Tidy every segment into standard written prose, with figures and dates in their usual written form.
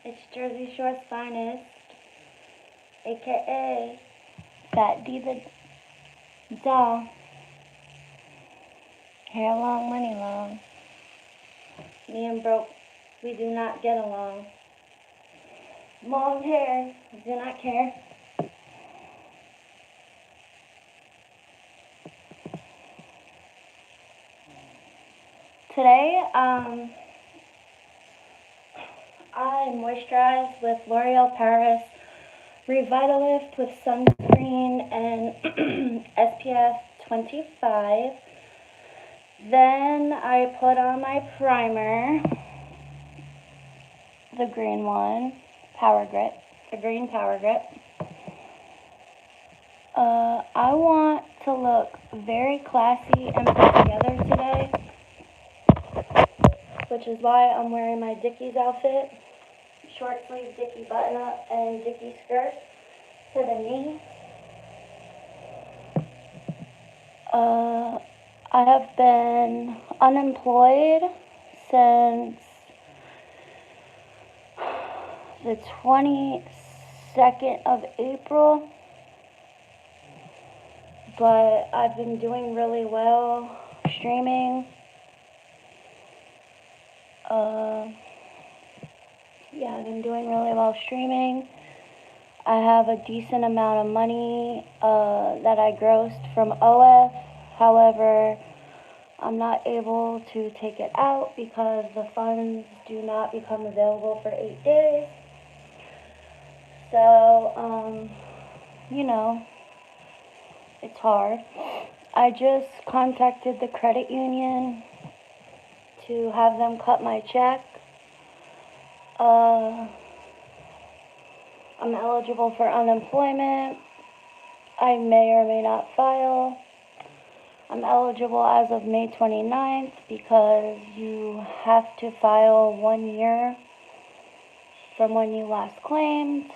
It's Jersey Shore's finest, aka that Dee the Doll. Hair long, money long. Me and broke, we do not get along. Long hair, do not care. Today, I moisturize with L'Oreal Paris Revitalift with sunscreen and SPF 25. Then I put on my primer, the green one, Power Grip, the green Power Grip. I want to look very classy and put together today, which is why I'm wearing my Dickies outfit, short sleeve Dickie button up and Dickie skirt to the knee. I have been unemployed since the 22nd of April, but I've been doing really well streaming. I've been doing really well streaming. I have a decent amount of money that I grossed from OF. However, I'm not able to take it out because the funds do not become available for 8 days. So, it's hard. I just contacted the credit union to have them cut my check. I'm eligible for unemployment. I may or may not file. I'm eligible as of May 29th because you have to file 1 year from when you last claimed.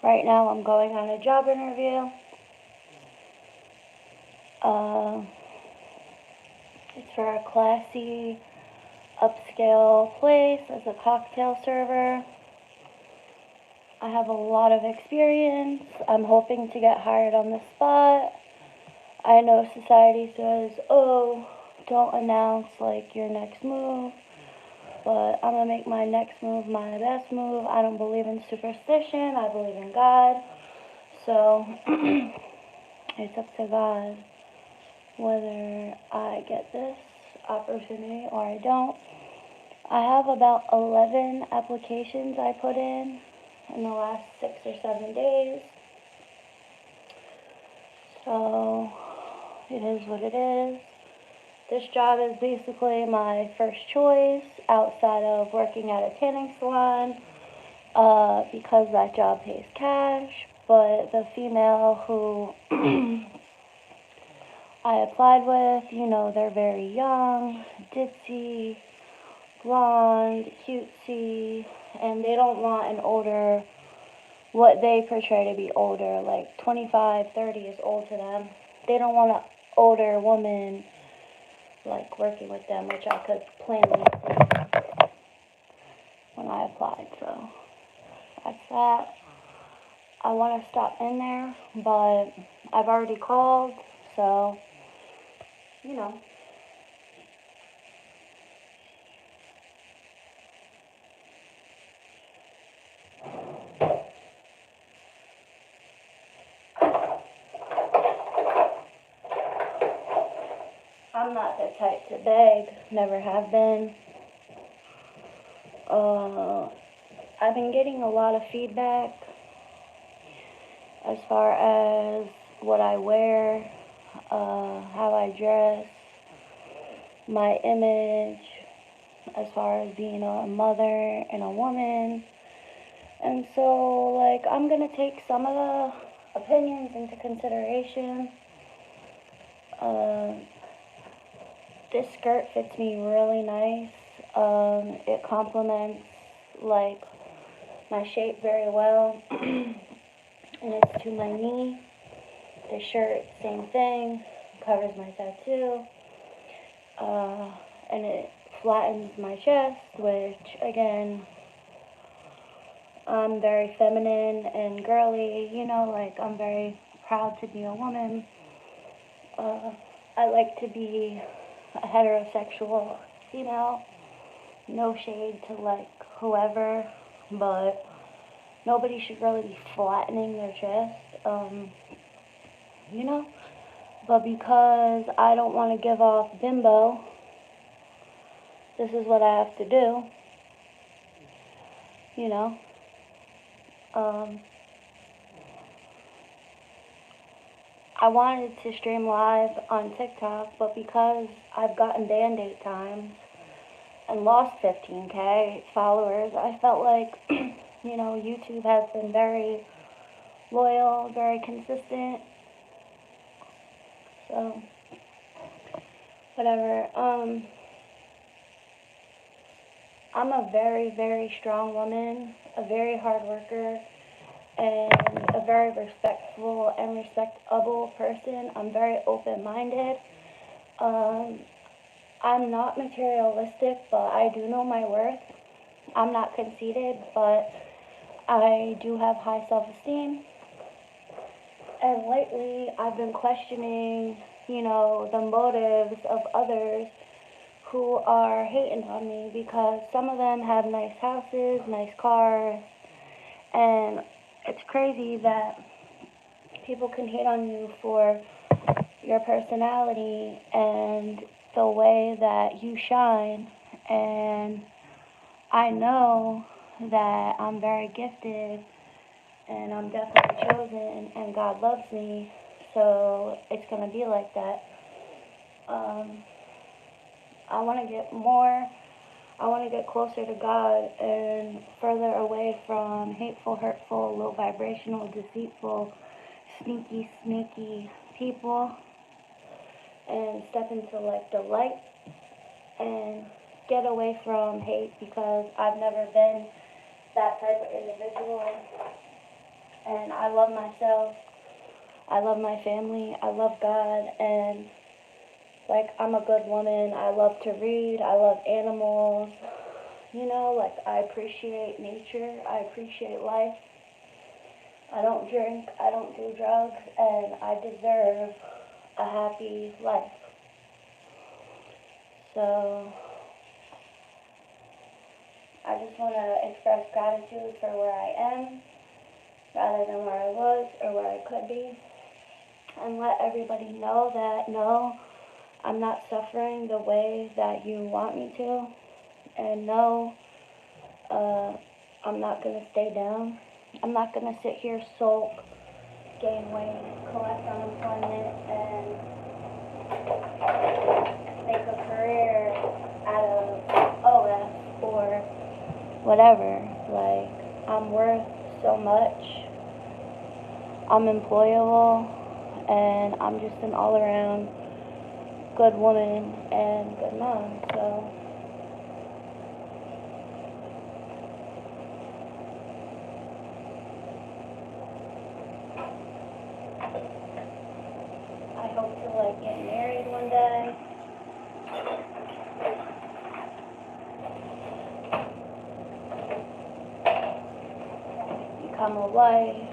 Right now I'm going on a job interview. It's for a classy, upscale place as a cocktail server. I have a lot of experience. I'm hoping to get hired on the spot. I know society says, oh, don't announce like your next move, but I'm gonna make my next move my best move. I don't believe in superstition. I believe in God. So it's up to God whether I get this opportunity or I don't. I have about 11 applications I put in the last 6 or 7 days. So it is what it is. This job is basically my first choice outside of working at a tanning salon because that job pays cash. But the female who I applied with, they're very young, ditzy, blonde, cutesy, and they don't want an older, what they portray to be older, like 25, 30 is old to them. They don't want an older woman like working with them, which I could plainly see when I applied. So that's that. I want to stop in there, but I've already called, so I'm not the type to beg, never have been. I've been getting a lot of feedback as far as what I wear, how I dress, my image, as far as being a mother and a woman. And so, I'm going to take some of the opinions into consideration. This skirt fits me really nice. It complements, my shape very well. And it's to my knee. The shirt, same thing, covers my tattoo. And it flattens my chest, which, again, I'm very feminine and girly, like, I'm very proud to be a woman. I like to be a heterosexual female. No shade to, like, whoever, but nobody should really be flattening their chest, you know? But because I don't want to give off bimbo, this is what I have to do, you know? I wanted to stream live on TikTok, but because I've gotten banned 8 times and lost 15K followers, I felt like, YouTube has been very loyal, very consistent. So, whatever. I'm a very, very strong woman, a very hard worker, and a very respectful and respectable person. I'm very open-minded. I'm not materialistic, but I do know my worth. I'm not conceited, but I do have high self-esteem. And lately, I've been questioning, the motives of others who are hating on me, because some of them have nice houses, nice cars, and it's crazy that people can hate on you for your personality and the way that you shine. And I know that I'm very gifted and I'm definitely chosen and God loves me, so it's going to be like that. I want to get closer to God and further away from hateful, hurtful, low vibrational, deceitful, sneaky, snaky people, and step into like the light and get away from hate, because I've never been that type of individual. And I love myself, I love my family, I love God, and like, I'm a good woman. I love to read, I love animals, like, I appreciate nature, I appreciate life. I don't drink, I don't do drugs, and I deserve a happy life. So, I just want to express gratitude for where I am, rather than where I was or where I could be, and let everybody know that, no, I'm not suffering the way that you want me to, and no, I'm not going to stay down. I'm not going to sit here, sulk, gain weight, collect unemployment, and make a career out of OF or whatever. Like, I'm worth so much. I'm employable, and I'm just an all-around good woman and good mom. So I hope to like get married one day. Become a wife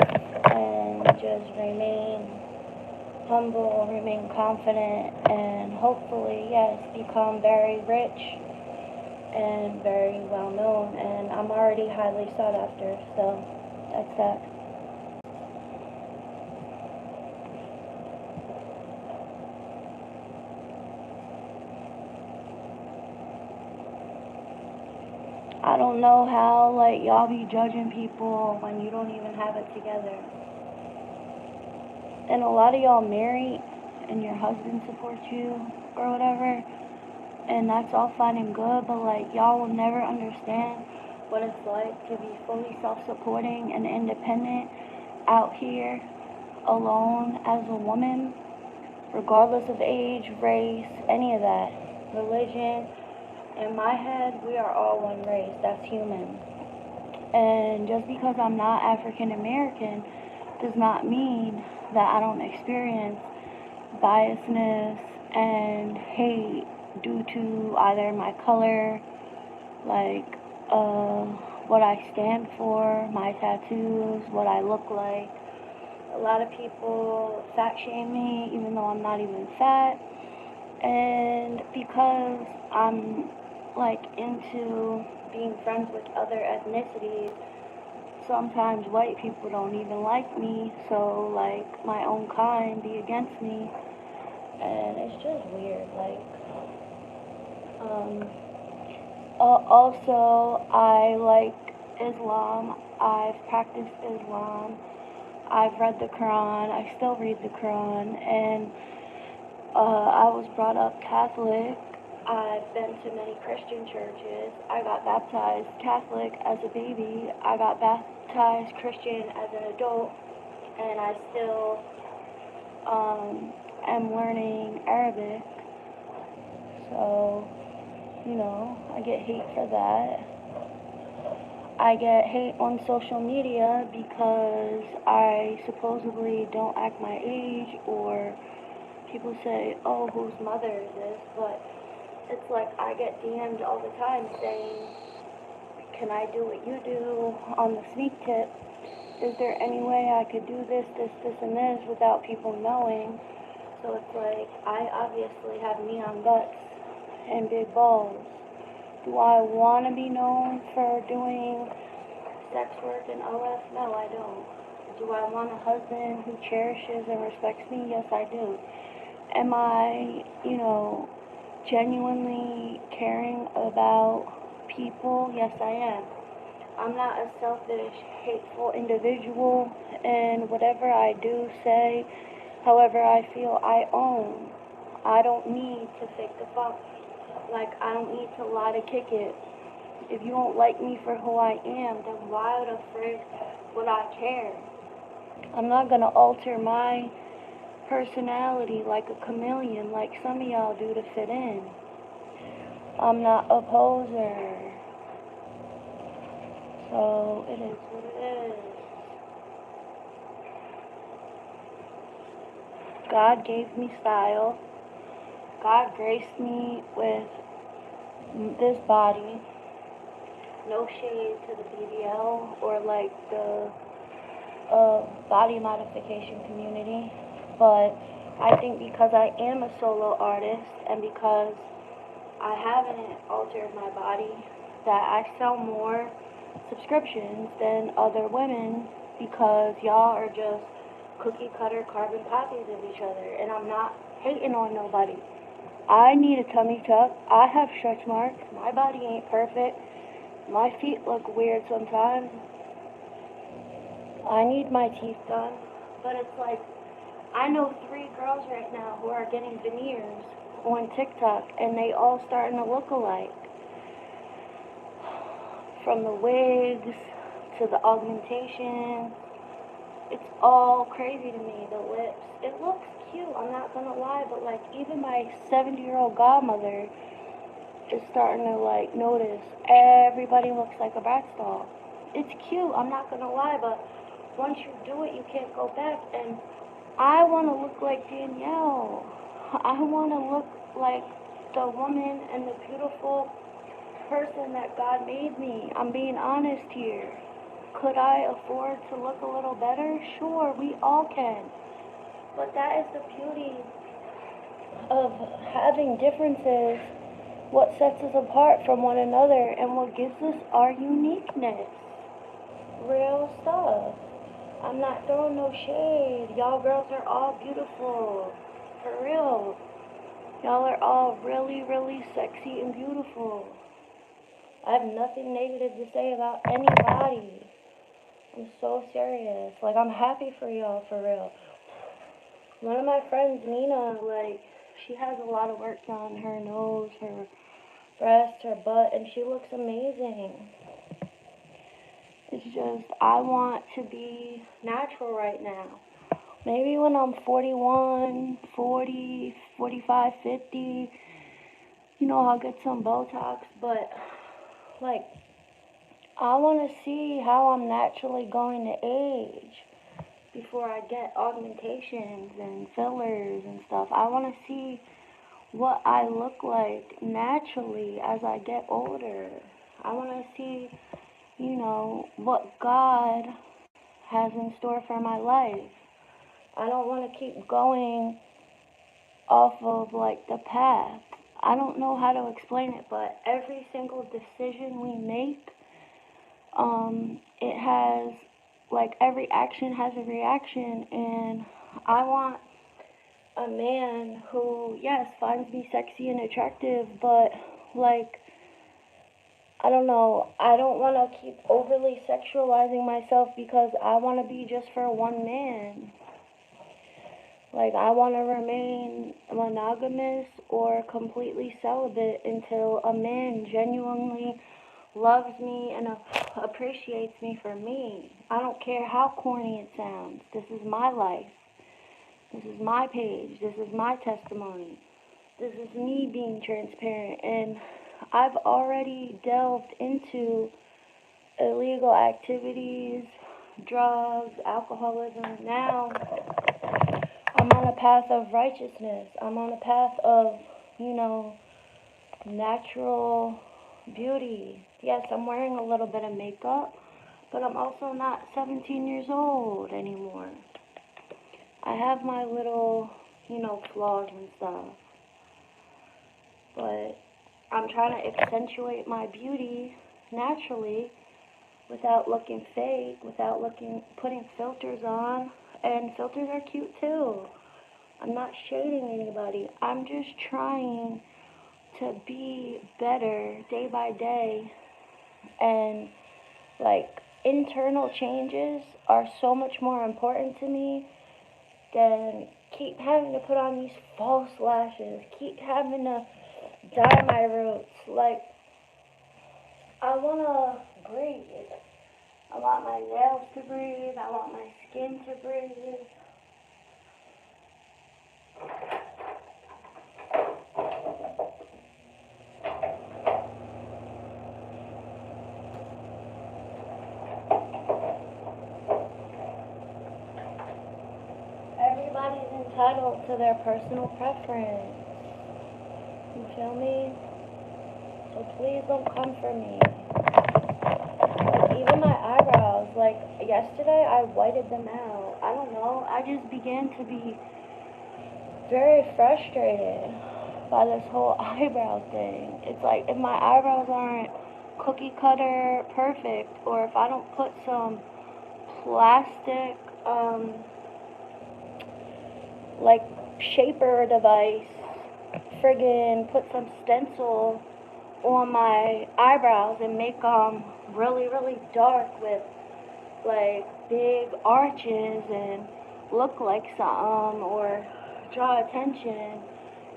and just remain humble, remain confident, and hopefully, yes, become very rich and very well known. And I'm already highly sought after, so that's that. I don't know how, like, y'all be judging people when you don't even have it together. And a lot of y'all married and your husband supports you or whatever, and that's all fine and good, but like, y'all will never understand what it's like to be fully self-supporting and independent out here alone as a woman, regardless of age, race, any of that, religion. In my head, we are all one race. That's human. And just because I'm not African American does not mean that I don't experience biasness and hate due to either my color, like what I stand for, my tattoos, what I look like. A lot of people fat shame me even though I'm not even fat. And because I'm like into being friends with other ethnicities, sometimes white people don't even like me, so like my own kind be against me, and it's just weird. Like, um, also I like Islam. I've practiced Islam. I've read the Quran. I still read the Quran, and I was brought up Catholic. I've been to many Christian churches. I got baptized Catholic as a baby. I got baptized Christian as an adult, and I still am learning Arabic. So, I get hate for that. I get hate on social media because I supposedly don't act my age, or people say, oh, whose mother is this? But it's like I get DM'd all the time saying, can I do what you do on the sneak tip? Is there any way I could do this, and this without people knowing? So it's like, I obviously have neon guts and big balls. Do I want to be known for doing sex work and OF? No, I don't. Do I want a husband who cherishes and respects me? Yes, I do. Am I, genuinely caring about people? Yes, I am. I'm not a selfish, hateful individual, and whatever I do, say, however I feel, I own. I don't need to fake the funk. Like, I don't need to lie to kick it. If you don't like me for who I am, then why the frick would I care? I'm not gonna alter my personality like a chameleon like some of y'all do to fit in. I'm not a poser. So it is what it is. God gave me style. God graced me with this body. No shade to the BBL or like the body modification community. But I think because I am a solo artist and because I haven't altered my body, that I sell more subscriptions than other women because y'all are just cookie cutter carbon copies of each other, and I'm not hating on nobody. I need a tummy tuck. I have stretch marks. My body ain't perfect. My feet look weird sometimes. I need my teeth done. But it's like, I know 3 girls right now who are getting veneers on TikTok, and they all starting to look alike. From the wigs to the augmentation, it's all crazy to me. The lips, it looks cute, I'm not gonna lie, but like even my 70-year-old godmother is starting to like notice everybody looks like a Bratz doll. It's cute, I'm not gonna lie, but once you do it, you can't go back. And I want to look like Danielle. I want to look like the woman and the beautiful person that God made me. I'm being honest here. Could I afford to look a little better? Sure, we all can. But that is the beauty of having differences, what sets us apart from one another, and what gives us our uniqueness. Real stuff. I'm not throwing no shade. Y'all girls are all beautiful. For real. Y'all are all really, really sexy and beautiful. I have nothing negative to say about anybody. I'm so serious. Like, I'm happy for y'all, for real. One of my friends, Nina, like, she has a lot of work done. Her nose, her breast, her butt, and she looks amazing. It's just, I want to be natural right now. Maybe when I'm 41, 40, 45, 50, I'll get some Botox, but, like, I want to see how I'm naturally going to age before I get augmentations and fillers and stuff. I want to see what I look like naturally as I get older. I want to see, what God has in store for my life. I don't want to keep going off of like the path. I don't know how to explain it, but every single decision we make, it has like every action has a reaction, and I want a man who, yes, finds me sexy and attractive, but like, I don't know, I don't want to keep overly sexualizing myself because I want to be just for one man. Like, I want to remain monogamous or completely celibate until a man genuinely loves me and appreciates me for me. I don't care how corny it sounds. This is my life. This is my page. This is my testimony. This is me being transparent. And I've already delved into illegal activities, drugs, alcoholism. Now I'm on a path of righteousness. I'm on a path of, natural beauty. Yes, I'm wearing a little bit of makeup, but I'm also not 17 years old anymore. I have my little, flaws and stuff, but I'm trying to accentuate my beauty naturally without looking fake, without putting filters on, and filters are cute too. I'm not shading anybody. I'm just trying to be better day by day, and like internal changes are so much more important to me than keep having to put on these false lashes, keep having to dye my roots. Like, I want to breathe. I want my nails to breathe. I want my skin to breathe. Everybody's entitled to their personal preference. You feel me? So please don't come for me. Like, even my eyebrows, like, yesterday I whited them out. I don't know. I just began to be very frustrated by this whole eyebrow thing. It's like, if my eyebrows aren't cookie cutter perfect, or if I don't put some plastic, like, shaper device, friggin' put some stencil on my eyebrows and make them really, really dark with like big arches and look like something or draw attention,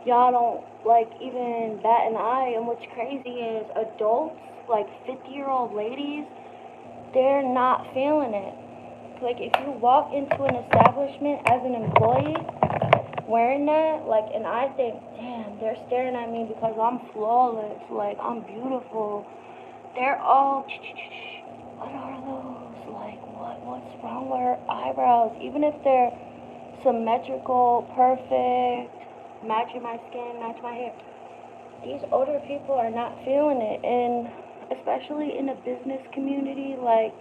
y'all don't like even bat an eye. And what's crazy is adults, like 50-year-old ladies, they're not feeling it. Like, if you walk into an establishment as an employee wearing that, like, and I think, damn, they're staring at me because I'm flawless, like, I'm beautiful. They're all, what are those? Like, what's wrong with her eyebrows? Even if they're symmetrical, perfect, matching my skin, match my hair, these older people are not feeling it. And especially in the business community, like,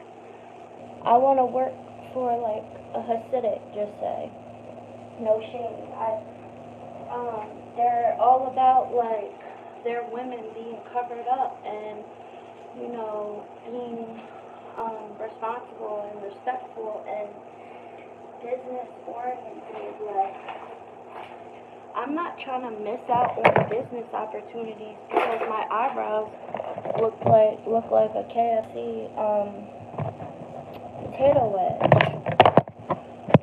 I want to work for, like, a Hasidic, just say. No shade. They're all about, like, their women being covered up and, being responsible and respectful and business oriented. Like, I'm not trying to miss out on business opportunities because my eyebrows look like a KFC potato wedge.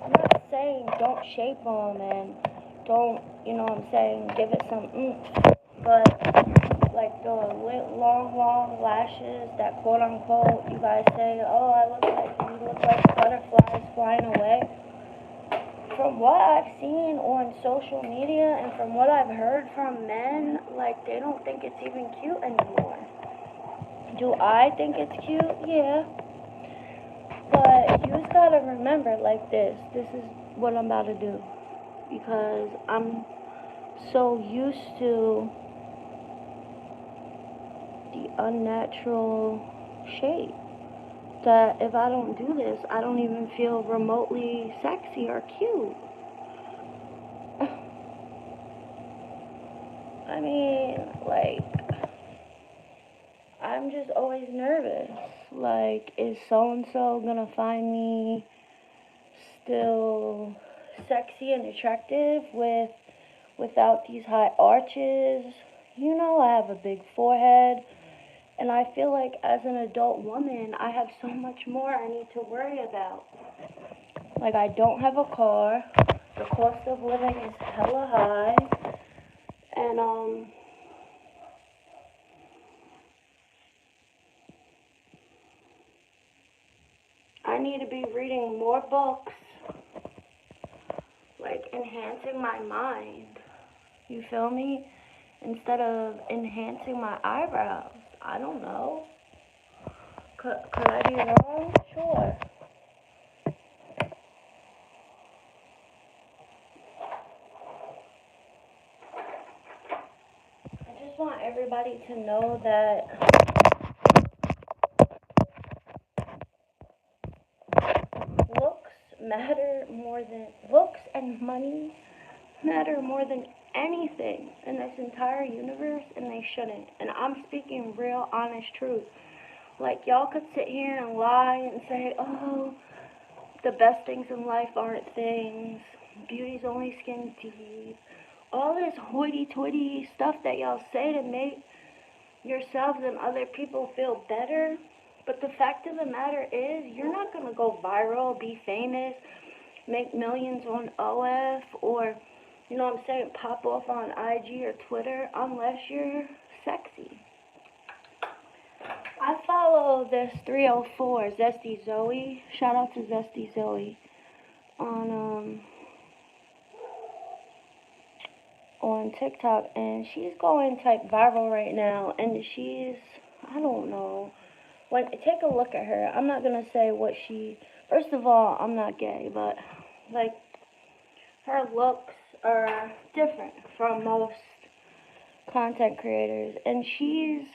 I'm not saying don't shape them and don't, give it some oomph, but like the long lashes that quote unquote you guys say, oh, you look like butterflies flying away. From what I've seen on social media and from what I've heard from men, like, they don't think it's even cute anymore. Do I think it's cute? Yeah. But you just gotta remember, like, this is what I'm about to do, because I'm so used to the unnatural shape that if I don't do this, I don't even feel remotely sexy or cute. I mean, like, I'm just always nervous. Like, is so and so gonna find me still sexy and attractive without these high arches? You know, I have a big forehead, and I feel like as an adult woman, I have so much more I need to worry about. Like, I don't have a car. The cost of living is hella high, and I need to be reading more books, like enhancing my mind. You feel me? Instead of enhancing my eyebrows. I don't know. Could I be wrong? Sure. I just want everybody to know that looks looks and money matter more than anything in this entire universe, and they shouldn't. And I'm speaking real, honest truth. Like, y'all could sit here and lie and say, oh, the best things in life aren't things, beauty's only skin deep, all this hoity-toity stuff that y'all say to make yourselves and other people feel better. But the fact of the matter is, you're not going to go viral, be famous, make millions on OF, or, you know what I'm saying, pop off on IG or Twitter unless you're sexy. I follow this 304, Zesty Zoe. Shout out to Zesty Zoe on on TikTok, and she's going type viral right now, and she's, I don't know. When take a look at her. I'm not gonna say what she. First of all, I'm not gay, but like her looks are different from most content creators, and she's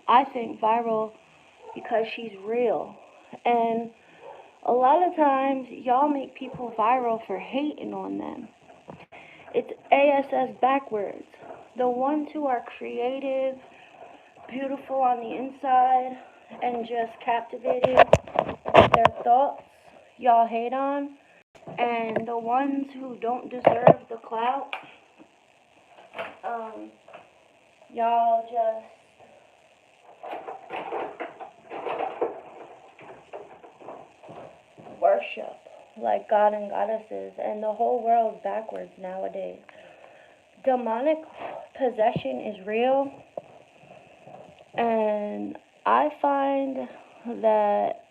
I think viral because she's real. And a lot of times y'all make people viral for hating on them. It's ASS backwards. The ones who are creative, beautiful on the inside, and just captivating with their thoughts, y'all hate on. And the ones who don't deserve the clout, um, y'all just worship like God and goddesses, and the whole world's backwards nowadays. Demonic possession is real, and I find that,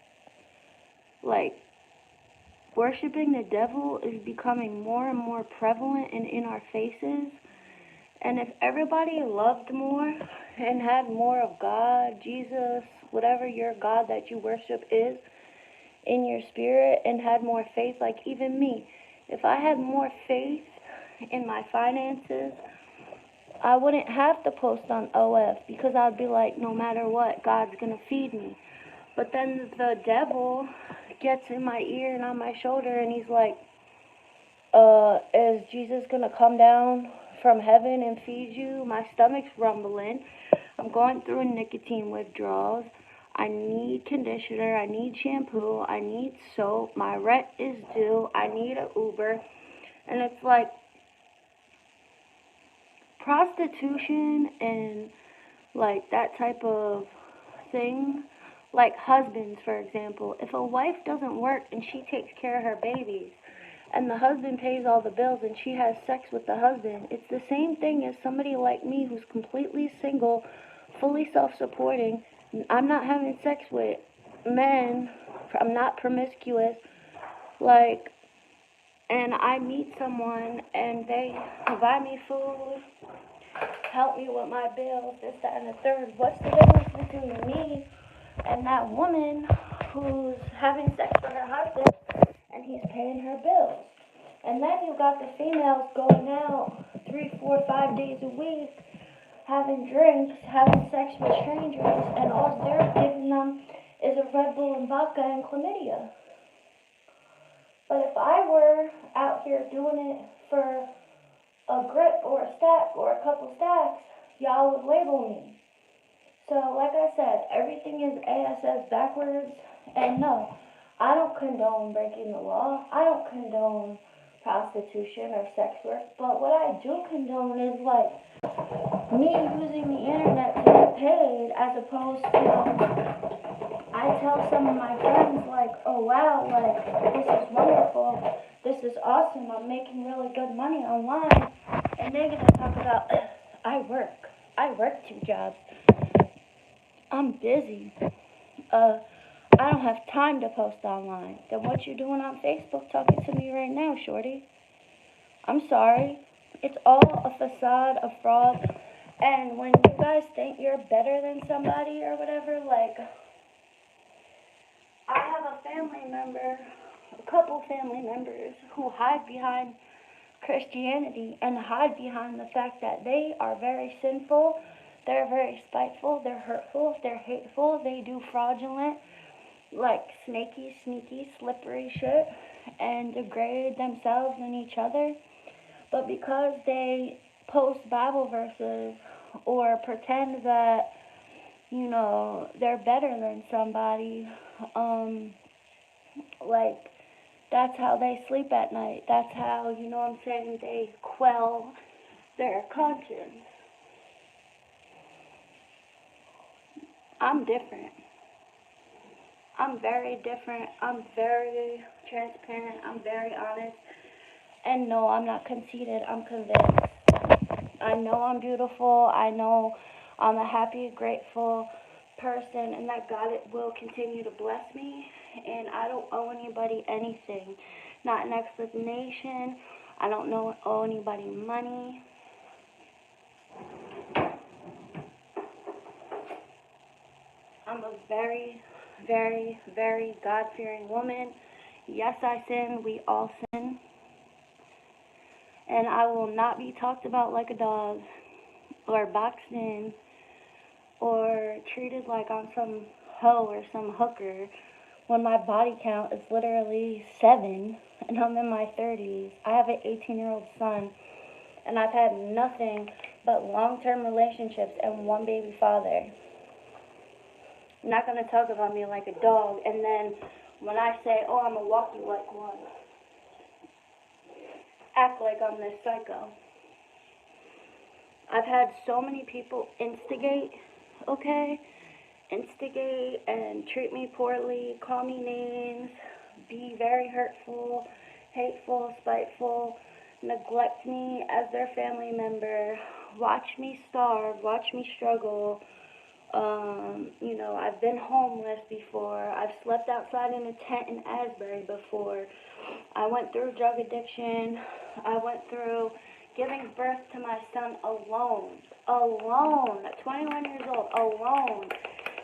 like, worshiping the devil is becoming more and more prevalent and in our faces. And if everybody loved more and had more of God, Jesus, whatever your God that you worship is, in your spirit, and had more faith, like even me, if I had more faith in my finances, I wouldn't have to post on OF, because I'd be like, no matter what, God's gonna feed me. But then the devil gets in my ear and on my shoulder, and he's like, is Jesus gonna come down from heaven and feed you? My stomach's rumbling. I'm going through a nicotine withdrawals. I need conditioner. I need shampoo. I need soap. My rent is due. I need an Uber. And it's like prostitution and like that type of thing. Like husbands, for example. If a wife doesn't work and she takes care of her babies, and the husband pays all the bills and she has sex with the husband, it's the same thing as somebody like me who's completely single, fully self-supporting. I'm not having sex with men. I'm not promiscuous. Like, and I meet someone and they buy me food, help me with my bills, this, that, and the third. What's the difference between me and that woman who's having sex with her husband and he's paying her bills? And then you got the females going out 3, 4, 5 days a week, having drinks, having sex with strangers, and all they're giving them is a Red Bull and vodka and chlamydia. But if I were out here doing it for a grip or a stack or a couple stacks, y'all would label me. So, like I said, everything is ASS backwards. And no, I don't condone breaking the law. I don't condone prostitution or sex work. But what I do condone is like me using the internet to get paid, as opposed to I tell some of my friends like, oh wow, like this is wonderful, this is awesome, I'm making really good money online, and they're gonna talk about I work 2 jobs, I'm busy, I don't have time to post online. Then what you doing on Facebook talking to me right now, shorty? I'm sorry. It's all a facade, a fraud. And when you guys think you're better than somebody or whatever, like, I have a couple family members who hide behind Christianity and hide behind the fact that they are very sinful, they're very spiteful, they're hurtful, they're hateful, they do fraudulent, like snaky, sneaky, slippery shit and degrade themselves and each other. But because they post Bible verses or pretend that, you know, they're better than somebody, like, that's how they sleep at night. That's how, you know what I'm saying, they quell their conscience. I'm different. I'm very different. I'm very transparent. I'm very honest. And no, I'm not conceited. I'm convinced. I know I'm beautiful. I know I'm a happy, grateful person, and that God will continue to bless me. And I don't owe anybody anything. Not an explanation. I don't owe anybody money. I'm a very, very, very God-fearing woman. Yes, I sin. We all sin. And I will not be talked about like a dog, or boxed in, or treated like I'm some hoe or some hooker when my body count is literally 7 and I'm in my 30s. I have an 18-year-old son, and I've had nothing but long-term relationships and one baby father. You're not going to talk about me like a dog, and then when I say, oh, I'm going to walk you like one, act like I'm this psycho. I've had so many people instigate and treat me poorly, call me names, be very hurtful, hateful, spiteful, neglect me as their family member, watch me starve, watch me struggle. You know, I've been homeless before. I've slept outside in a tent in Asbury before. I went through drug addiction. I went through giving birth to my son alone, at 21 years old, alone,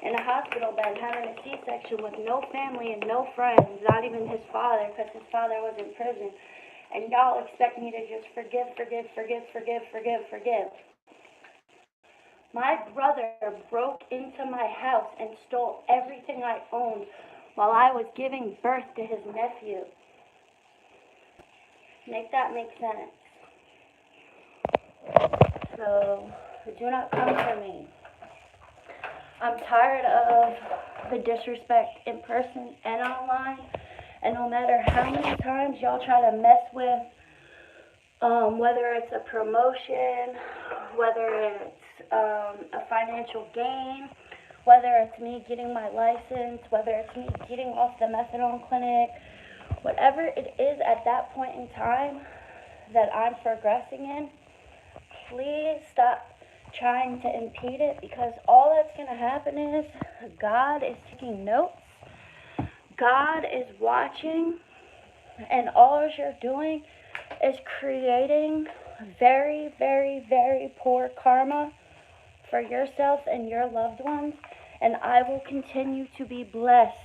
in a hospital bed, having a C-section with no family and no friends, not even his father, because his father was in prison. And y'all expect me to just forgive. My brother broke into my house and stole everything I owned while I was giving birth to his nephew. Make that make sense. So, do not come for me. I'm tired of the disrespect in person and online, and no matter how many times y'all try to mess with, whether it's a promotion, whether it's a financial gain, whether it's me getting my license, whether it's me getting off the methadone clinic, whatever it is at that point in time that I'm progressing in, please stop trying to impede it, because all that's going to happen is God is taking notes, God is watching, and all you're doing is creating very, very, very poor karma for yourself and your loved ones, and I will continue to be blessed